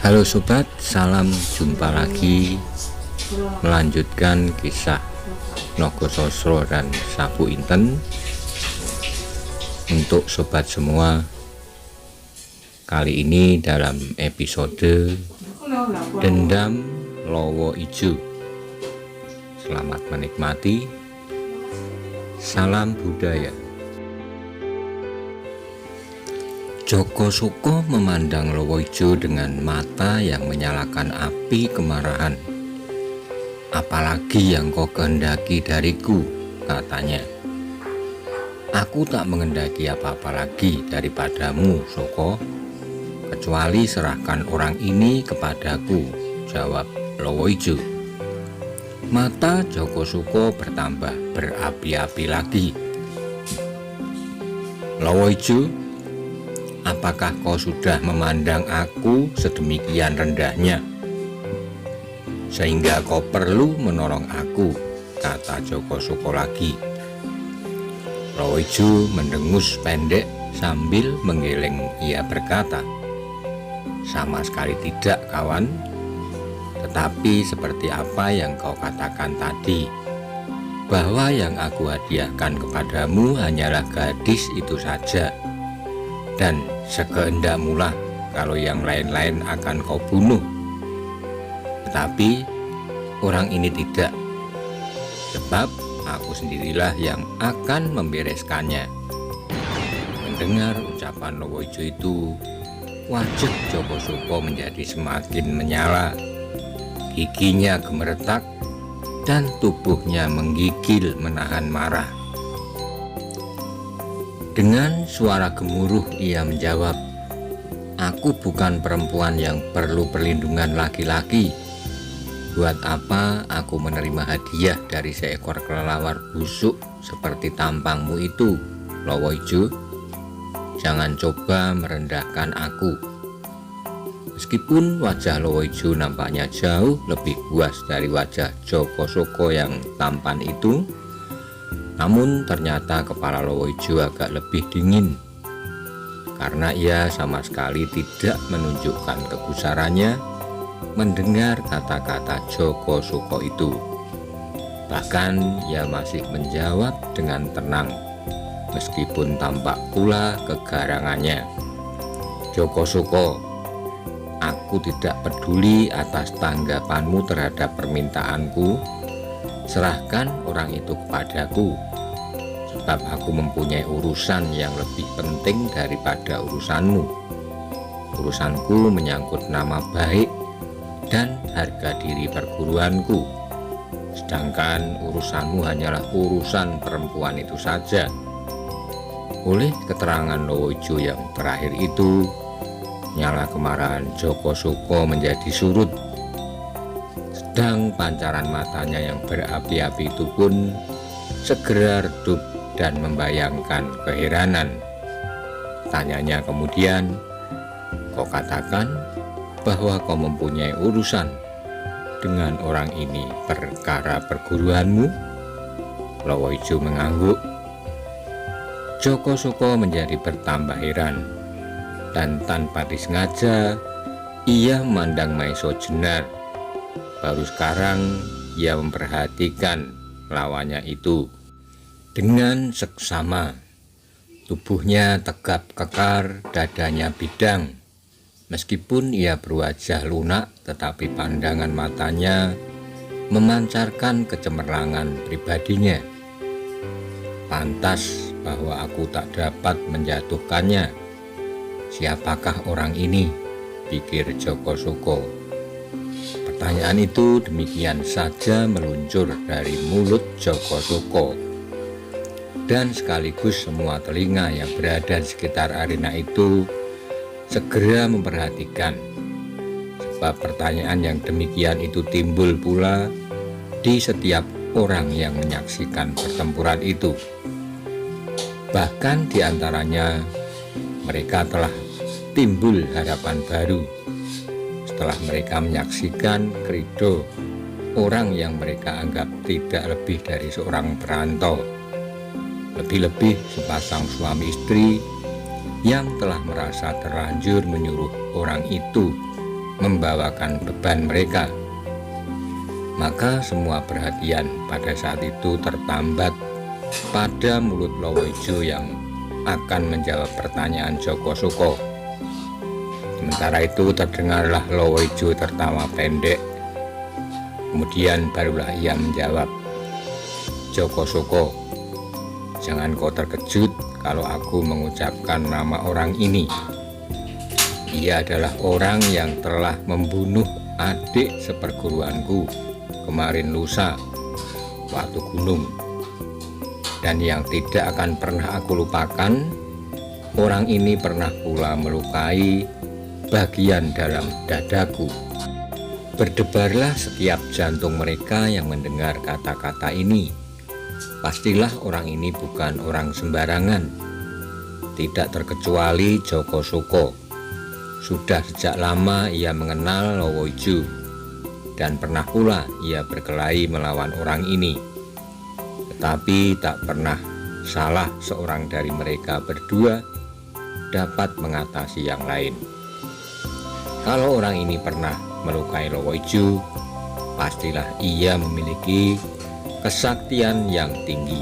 Halo sobat, salam jumpa lagi. Melanjutkan kisah Nogososro dan Sapu Inten. Untuk sobat semua, kali ini dalam episode Dendam Lowo Ijo. Selamat menikmati. Salam budaya. Joko Suko memandang Lowo Ijo dengan mata yang menyalakan api kemarahan. "Apalagi yang kau kehendaki dariku," katanya. "Aku tak menghendaki apa-apa lagi daripadamu, Suko, kecuali serahkan orang ini kepadaku," jawab Lowo Ijo. Mata Joko Suko bertambah berapi-api lagi. "Lowo Ijo, apakah kau sudah memandang aku sedemikian rendahnya sehingga kau perlu menolong aku?" kata Joko Suko lagi. Lowo Ijo mendengus pendek sambil menggeleng. Ia berkata, "Sama sekali tidak, kawan. Tetapi seperti apa yang kau katakan tadi, bahwa yang aku hadiahkan kepadamu hanyalah gadis itu saja, dan sekehendakmu lah kalau yang lain-lain akan kau bunuh. Tetapi orang ini tidak, sebab aku sendirilah yang akan membereskannya." Mendengar ucapan Lowo Ijo itu, wajah Joko Suko menjadi semakin menyala. Giginya gemeretak dan tubuhnya menggigil menahan marah. Dengan suara gemuruh ia menjawab, "Aku bukan perempuan yang perlu perlindungan laki-laki. Buat apa aku menerima hadiah dari seekor kelelawar busuk seperti tampangmu itu, Lowo Ijo? Jangan coba merendahkan aku." Meskipun wajah Lowo Ijo nampaknya jauh lebih puas dari wajah Joko Suko yang tampan itu, namun ternyata kepala Lowo Ijo agak lebih dingin, karena ia sama sekali tidak menunjukkan kegusarannya mendengar kata-kata Joko Suko itu. Bahkan ia masih menjawab dengan tenang, meskipun tampak pula kegarangannya. "Joko Suko, aku tidak peduli atas tanggapanmu terhadap permintaanku. Serahkan orang itu kepadaku, sebab aku mempunyai urusan yang lebih penting daripada urusanmu. Urusanku menyangkut nama baik dan harga diri perguruanku, sedangkan urusanmu hanyalah urusan perempuan itu saja." Oleh keterangan Lowo Ijo yang terakhir itu, nyala kemarahan Joko Suko menjadi surut. Sedang pancaran matanya yang berapi-api itu pun segera redup dan membayangkan keheranan. Tanyanya kemudian, "Kau katakan bahwa kau mempunyai urusan dengan orang ini perkara perguruanmu?" Lowo Ijo mengangguk. Joko Suko menjadi bertambah heran, dan tanpa disengaja ia memandang Maiso Jenar. Baru sekarang ia memperhatikan lawannya itu. Dengan seksama, tubuhnya tegap kekar, dadanya bidang. Meskipun ia berwajah lunak, tetapi pandangan matanya memancarkan kecemerlangan pribadinya. "Pantas bahwa aku tak dapat menjatuhkannya. Siapakah orang ini?" pikir Joko Suko. Pertanyaan itu demikian saja meluncur dari mulut Joko Suko, dan sekaligus semua telinga yang berada di sekitar arena itu segera memperhatikan, sebab pertanyaan yang demikian itu timbul pula di setiap orang yang menyaksikan pertempuran itu. Bahkan di antaranya mereka telah timbul harapan baru setelah mereka menyaksikan Krido, orang yang mereka anggap tidak lebih dari seorang perantau, lebih-lebih sepasang suami istri yang telah merasa terlanjur menyuruh orang itu membawakan beban mereka. Maka semua perhatian pada saat itu tertambat pada mulut Lowoijo yang akan menjawab pertanyaan Joko Suko. Sementara itu terdengarlah Lowoijo tertawa pendek. Kemudian barulah ia menjawab, "Joko Suko, jangan kau terkejut kalau aku mengucapkan nama orang ini. Ia adalah orang yang telah membunuh adik seperguruanku kemarin lusa waktu gunung. Dan yang tidak akan pernah aku lupakan, orang ini pernah pula melukai bagian dalam dadaku." Berdebarlah setiap jantung mereka yang mendengar kata-kata ini. Pastilah orang ini bukan orang sembarangan. Tidak terkecuali Joko Suko. Sudah sejak lama ia mengenal Lowoijo, dan pernah pula ia berkelahi melawan orang ini. Tetapi tak pernah salah seorang dari mereka berdua dapat mengatasi yang lain. Kalau orang ini pernah melukai Lowoijo, pastilah ia memiliki kesaktian yang tinggi.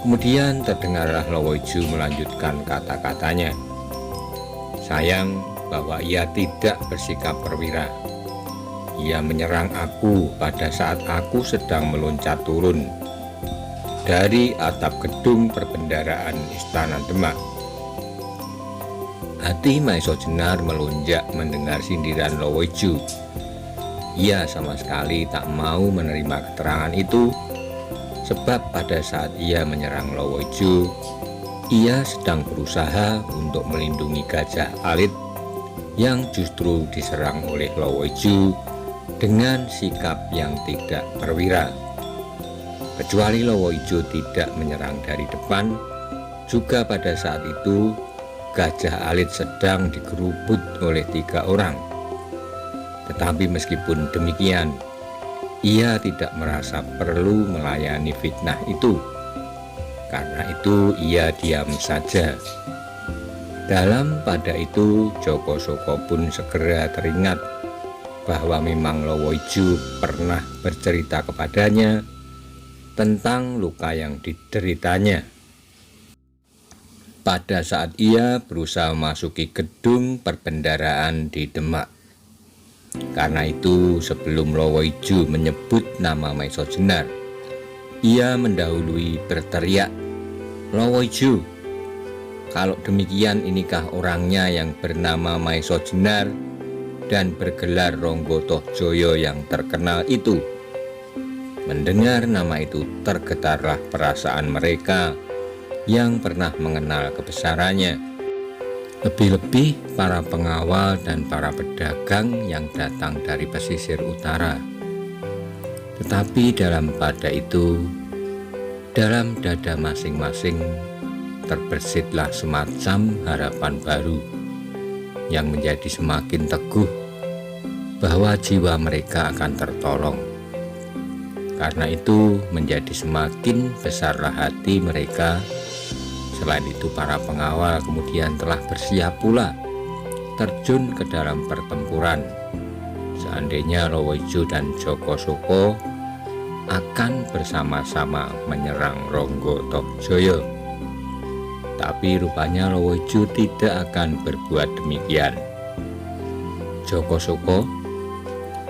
Kemudian terdengarlah Lowoijo melanjutkan kata-katanya. Sayang bahwa ia tidak bersikap perwira. Ia menyerang aku pada saat aku sedang meloncat turun dari atap gedung perbendaharaan Istana Demak. Hati Maeso Jenar melonjak mendengar sindiran Lowoijo. Ia sama sekali tak mau menerima keterangan itu, sebab pada saat ia menyerang Lowoijo, ia sedang berusaha untuk melindungi Gajah Alit yang justru diserang oleh Lowoijo dengan sikap yang tidak perwira. Kecuali Lowoijo tidak menyerang dari depan, juga pada saat itu Gajah Alit sedang digerubut oleh 3 orang. Tetapi meskipun demikian, ia tidak merasa perlu melayani fitnah itu. Karena itu ia diam saja. Dalam pada itu Joko Suko pun segera teringat bahwa memang Lowoijo pernah bercerita kepadanya tentang luka yang dideritanya pada saat ia berusaha memasuki gedung perbendaharaan di Demak. Karena itu sebelum Lowoijo menyebut nama Maeso Jenar, ia mendahului berteriak, "Lowoijo, kalau demikian inikah orangnya yang bernama Maeso Jenar dan bergelar Ronggo Tohjoyo yang terkenal itu?" Mendengar nama itu tergetarlah perasaan mereka yang pernah mengenal kebesarannya. Lebih-lebih para pengawal dan para pedagang yang datang dari pesisir utara. Tetapi dalam pada itu, dalam dada masing-masing terbesitlah semacam harapan baru yang menjadi semakin teguh bahwa jiwa mereka akan tertolong. Karena itu menjadi semakin besarlah hati mereka. Selain itu para pengawal kemudian telah bersiap pula terjun ke dalam pertempuran seandainya Lowoijo dan Joko Suko akan bersama-sama menyerang Ronggo Tohjoyo. Tapi rupanya Lowoijo tidak akan berbuat demikian. Joko Suko,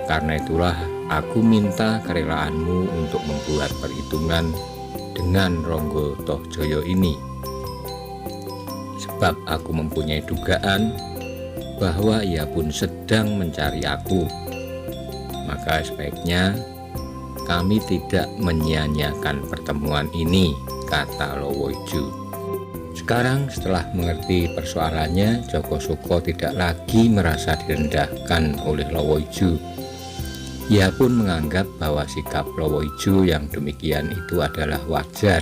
karena itulah aku minta kerelaanmu untuk membuat perhitungan dengan Ronggo Tohjoyo ini. Sebab aku mempunyai dugaan bahwa ia pun sedang mencari aku. Maka sebaiknya kami tidak menyia-nyiakan pertemuan ini, kata Lowoijo. Sekarang setelah mengerti persoalannya, Joko Suko tidak lagi merasa direndahkan oleh Lowoijo. Ia pun menganggap bahwa sikap Lowoijo yang demikian itu adalah wajar.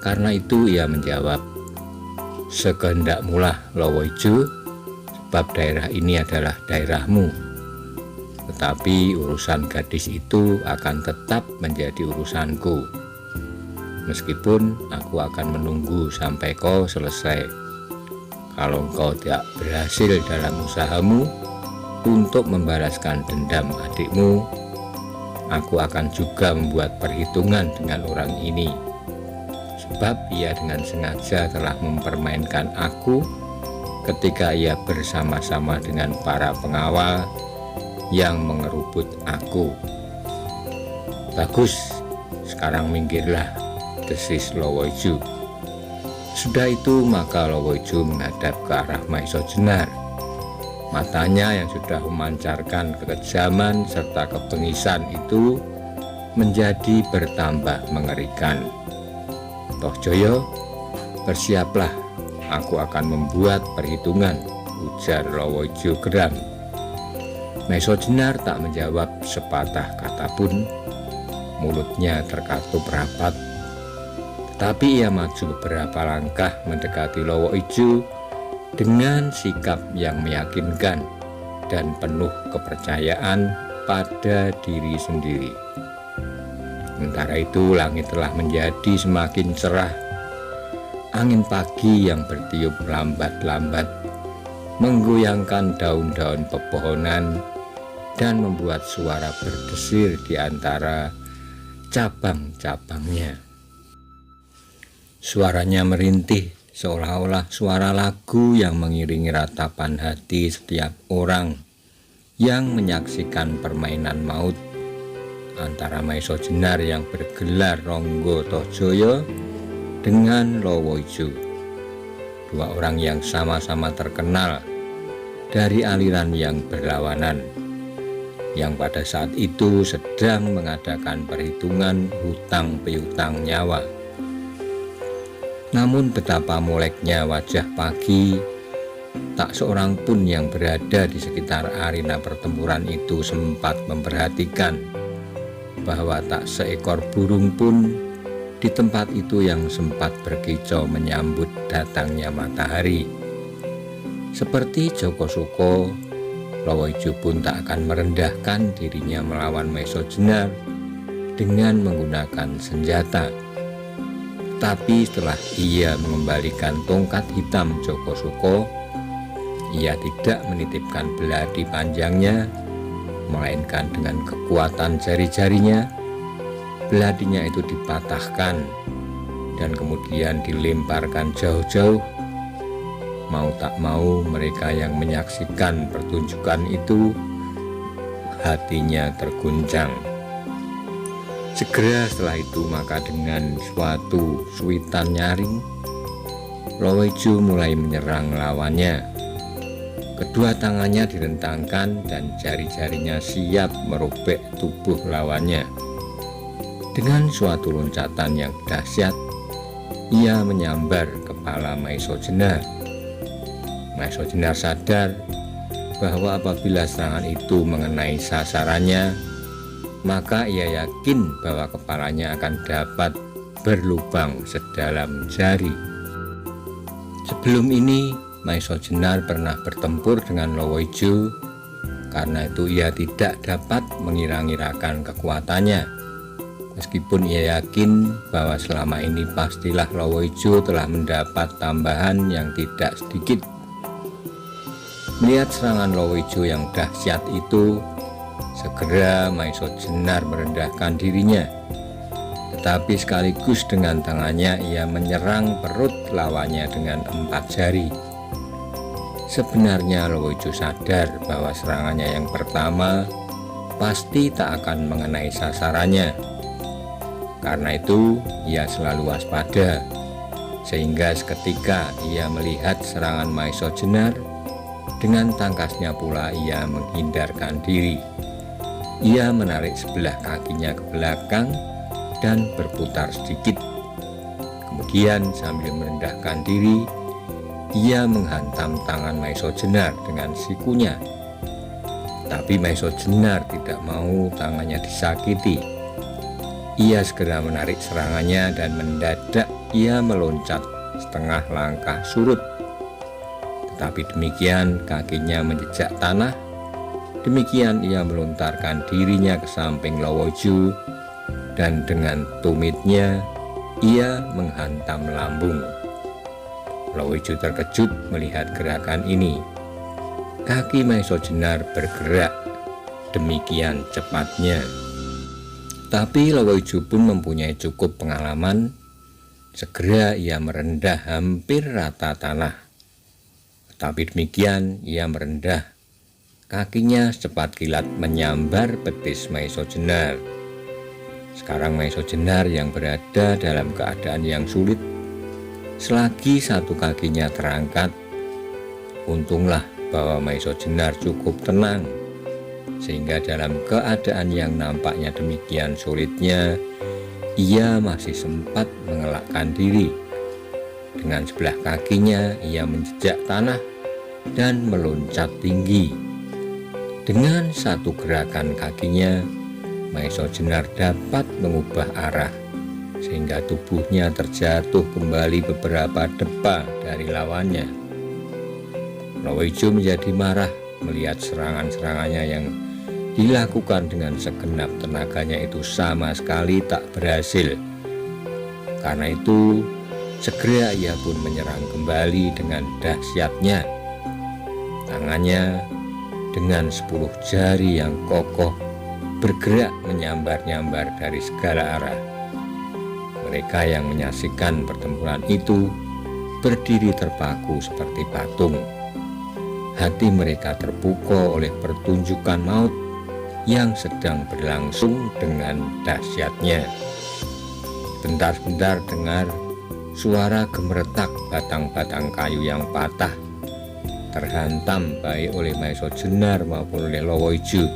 Karena itu ia menjawab, "Sekehendakmulah Lowoijo, sebab daerah ini adalah daerahmu. Tetapi urusan gadis itu akan tetap menjadi urusanku. Meskipun aku akan menunggu sampai kau selesai. Kalau engkau tidak berhasil dalam usahamu untuk membalaskan dendam adikmu, aku akan juga membuat perhitungan dengan orang ini, sebab ia dengan sengaja telah mempermainkan aku ketika ia bersama-sama dengan para pengawal yang mengerubut aku. Bagus, sekarang minggirlah, desis Lowoiju. Sudah itu maka Lowoiju menghadap ke arah Maiso Jenar. Matanya yang sudah memancarkan kekejaman serta kebengisan itu menjadi bertambah mengerikan. Tohjoyo, bersiaplah, aku akan membuat perhitungan, ujar Lowoiju geram. Maiso Jenar tak menjawab sepatah kata pun, mulutnya terkatup rapat. Tetapi ia maju beberapa langkah mendekati Lowoiju dengan sikap yang meyakinkan dan penuh kepercayaan pada diri sendiri. Sementara itu langit telah menjadi semakin cerah. Angin pagi yang bertiup lambat-lambat menggoyangkan daun-daun pepohonan dan membuat suara berdesir di antara cabang-cabangnya. Suaranya merintih seolah-olah suara lagu yang mengiringi ratapan hati setiap orang yang menyaksikan permainan maut antara Maiso Jenar yang bergelar Ronggo Tohjoyo dengan Lowoiju, dua orang yang sama-sama terkenal dari aliran yang berlawanan, yang pada saat itu sedang mengadakan perhitungan hutang piutang nyawa. Namun betapa moleknya wajah pagi, tak seorang pun yang berada di sekitar arena pertempuran itu sempat memperhatikan bahwa tak seekor burung pun di tempat itu yang sempat berkicau menyambut datangnya matahari. Seperti Joko Suko, Lowoiju pun tak akan merendahkan dirinya melawan Maiso Jenar dengan menggunakan senjata. Tapi setelah ia mengembalikan tongkat hitam Joko Suko, ia tidak menitipkan belati panjangnya, melainkan dengan kekuatan jari-jarinya, belatinya itu dipatahkan dan kemudian dilemparkan jauh-jauh. Mau tak mau mereka yang menyaksikan pertunjukan itu hatinya terguncang. Segera setelah itu maka dengan suatu suitan nyaring, Lowoiju mulai menyerang lawannya. Kedua tangannya direntangkan dan jari-jarinya siap merobek tubuh lawannya. Dengan suatu loncatan yang dahsyat, ia menyambar kepala Maiso Jenar. Maiso Jenar sadar bahwa apabila serangan itu mengenai sasarannya, maka ia yakin bahwa kepalanya akan dapat berlubang sedalam jari. Sebelum ini, Maiso Jenar pernah bertempur dengan Lowoiju, karena itu ia tidak dapat mengira-ngirakan kekuatannya. Meskipun ia yakin bahwa selama ini pastilah Lowoiju telah mendapat tambahan yang tidak sedikit. Melihat serangan Lowoiju yang dahsyat itu, segera Maiso Jenar merendahkan dirinya. Tetapi sekaligus dengan tangannya ia menyerang perut lawannya dengan 4 jari. Sebenarnya Lowoiju sadar bahwa serangannya yang pertama pasti tak akan mengenai sasarannya. Karena itu ia selalu waspada, sehingga seketika ia melihat serangan Maiso Jenar, dengan tangkasnya pula ia menghindarkan diri. Ia menarik sebelah kakinya ke belakang dan berputar sedikit. Kemudian sambil merendahkan diri, ia menghantam tangan Maiso Jenar dengan sikunya. Tapi Maiso Jenar tidak mau tangannya disakiti. Ia segera menarik serangannya dan mendadak ia meloncat setengah langkah surut. Tetapi demikian kakinya menjejak tanah. Demikian ia melontarkan dirinya ke samping Lowoiju dan dengan tumitnya ia menghantam lambung. Lowoijo terkejut melihat gerakan ini. Kaki Maesha Jenar bergerak demikian cepatnya. Tapi Lowoijo pun mempunyai cukup pengalaman. Segera ia merendah hampir rata tanah. Tetapi demikian ia merendah. Kakinya secepat kilat menyambar betis Maesha Jenar. Sekarang Maesha Jenar yang berada dalam keadaan yang sulit. Selagi satu kakinya terangkat, untunglah bahwa Maesha Jenar cukup tenang, sehingga dalam keadaan yang nampaknya demikian sulitnya, ia masih sempat mengelakkan diri. Dengan sebelah kakinya ia menjejak tanah dan meloncat tinggi. Dengan satu gerakan kakinya, Maesha Jenar dapat mengubah arah, sehingga tubuhnya terjatuh kembali beberapa depa dari lawannya. Lowoijo menjadi marah melihat serangan-serangannya yang dilakukan dengan segenap tenaganya itu sama sekali tak berhasil. Karena itu, segera ia pun menyerang kembali dengan dahsyatnya. Tangannya dengan 10 jari yang kokoh bergerak menyambar-nyambar dari segala arah. Mereka yang menyaksikan pertempuran itu berdiri terpaku seperti patung. Hati mereka terpukau oleh pertunjukan maut yang sedang berlangsung dengan dahsyatnya. Bentar-bentar dengar suara gemeretak batang-batang kayu yang patah, terhantam baik oleh Maesha Jenar maupun oleh Lowoijo.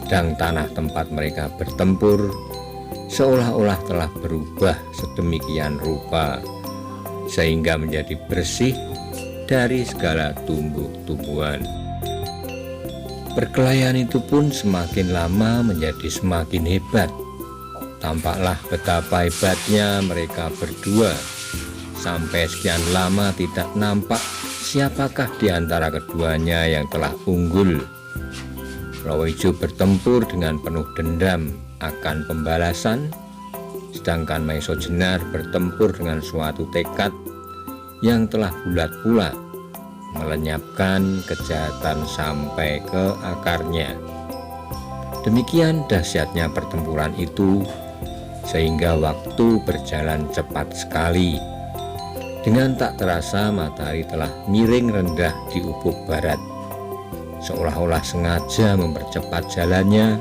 Sedang tanah tempat mereka bertempur seolah-olah telah berubah sedemikian rupa, sehingga menjadi bersih dari segala tumbuh-tumbuhan. Perkelahian itu pun semakin lama menjadi semakin hebat. Tampaklah betapa hebatnya mereka berdua. Sampai sekian lama tidak nampak siapakah di antara keduanya yang telah unggul. Lowoijo bertempur dengan penuh dendam akan pembalasan, sedangkan Maesha Jenar bertempur dengan suatu tekad yang telah bulat pula, melenyapkan kejahatan sampai ke akarnya. Demikian dahsyatnya pertempuran itu, sehingga waktu berjalan cepat sekali. Dengan tak terasa matahari telah miring rendah di ufuk barat, seolah-olah sengaja mempercepat jalannya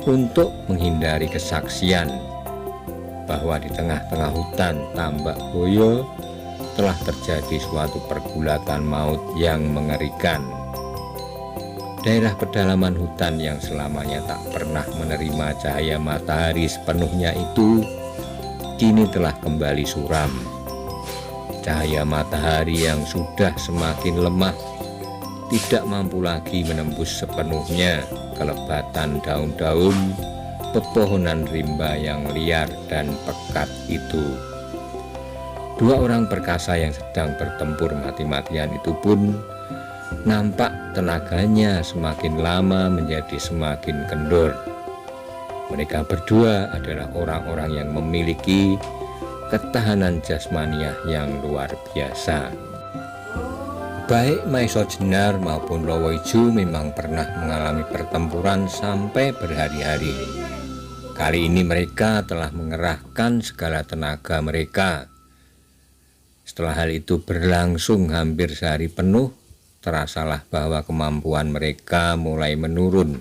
untuk menghindari kesaksian bahwa di tengah-tengah hutan Tambak Boyo telah terjadi suatu pergulatan maut yang mengerikan. Daerah pedalaman hutan yang selamanya tak pernah menerima cahaya matahari sepenuhnya itu kini telah kembali suram. Cahaya matahari yang sudah semakin lemah tidak mampu lagi menembus sepenuhnya kelebatan daun-daun pepohonan rimba yang liar dan pekat itu. Dua orang perkasa yang sedang bertempur mati-matian itu pun nampak tenaganya semakin lama menjadi semakin kendor. Mereka berdua adalah orang-orang yang memiliki ketahanan jasmaniah yang luar biasa. Baik Maesha Jenar maupun Lowoijo memang pernah mengalami pertempuran sampai berhari-hari. Kali ini mereka telah mengerahkan segala tenaga mereka. Setelah hal itu berlangsung hampir sehari penuh, terasalah bahwa kemampuan mereka mulai menurun.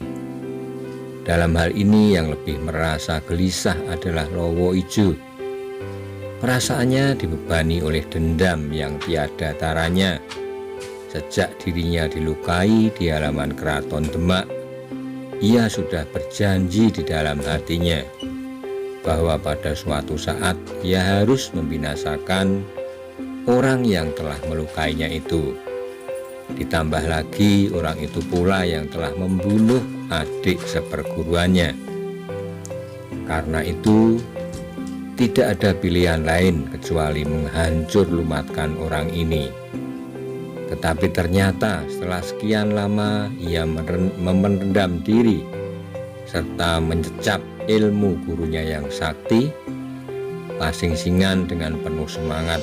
Dalam hal ini yang lebih merasa gelisah adalah Lowoijo. Perasaannya dibebani oleh dendam yang tiada taranya. Sejak dirinya dilukai di halaman keraton Demak, ia sudah berjanji di dalam hatinya bahwa pada suatu saat ia harus membinasakan orang yang telah melukainya itu. Ditambah lagi orang itu pula yang telah membunuh adik seperguruannya. Karena itu tidak ada pilihan lain kecuali menghancur lumatkan orang ini. Tetapi ternyata setelah sekian lama ia memendam diri serta mencecap ilmu gurunya yang sakti. Pasing-singan dengan penuh semangat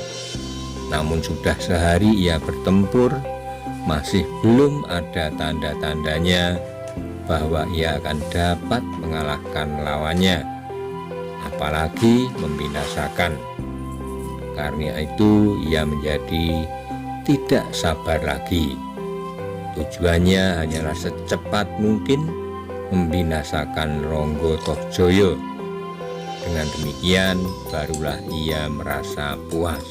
Namun sudah sehari ia bertempur, masih belum ada tanda-tandanya bahwa ia akan dapat mengalahkan lawannya, apalagi membinasakan. Karena itu ia menjadi tidak sabar lagi. Tujuannya hanyalah secepat mungkin membinasakan Ronggo Tohjoyo. Dengan demikian barulah ia merasa puas.